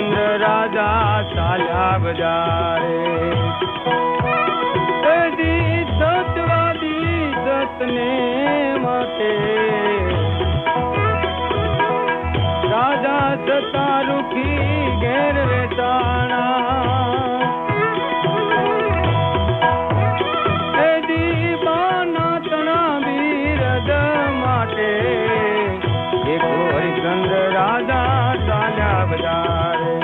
चंद्र राजा चाल्या बजारे सतवादी सतने माते राजा सता रुखी घेर वेटाणा हरिचंद्र राजा चाल्या बजारे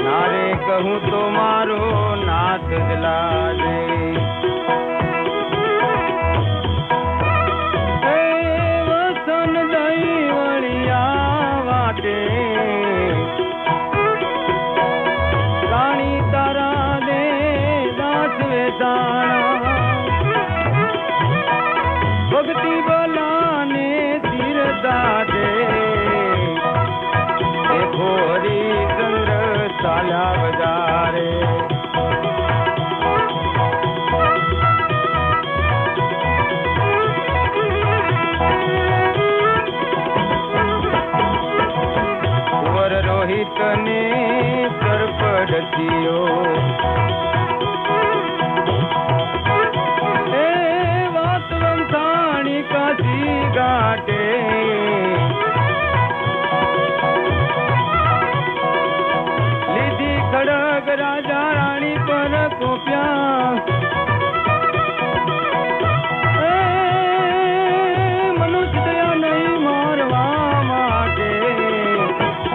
नारे कहूँ तो मारो नाथ दिला दे भक्ति बलाने तीरता दे देखो हरिचंद्र चाल्या बजारे कुंवर रोहित ने सरपढ़तियो घाटे लीधी खड़ग राजा रानी पर कोप्या मनुष्य दया नहीं मारवा माटे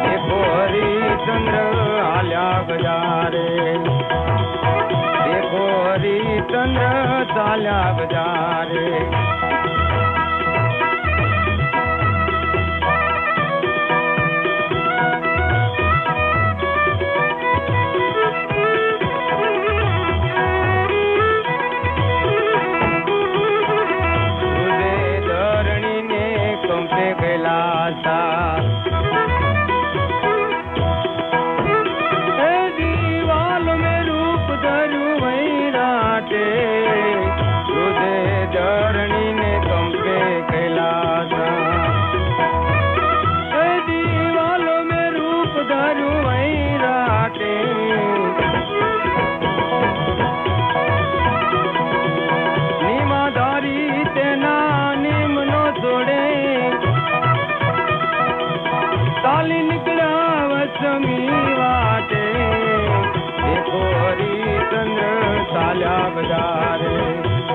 देखो हरिचंद्र आल्या बजारे देखो हरिचंद्र चाल्या बजारे दीवाल में रूप धरू वैराटे धरणी ने कंपे कैलासा दीवाल में रूप धरू वैराटे निमाधारी तेना निम्नो छोड़े ताली निकला वसमी वाटे देखो हरिचंद्र चाल्या बजारे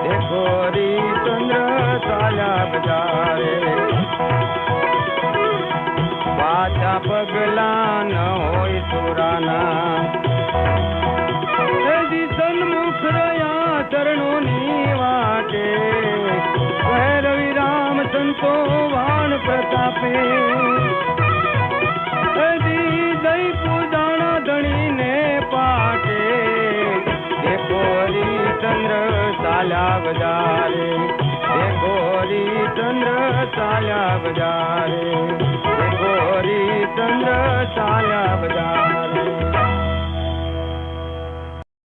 देखो हरिचंद्र चाल्या बजारे पाछा पगला न होय सुराना सन्मुख रया चरणों नी वाटे रवि राम संतो वाण प्रतापे जय पूजाना धनी ने पाटे देखो हरिचंद्र चाल्या बजारे देखो हरिचंद्र चाल्या बजारे देखो हरिचंद्र चाल्या बजारे।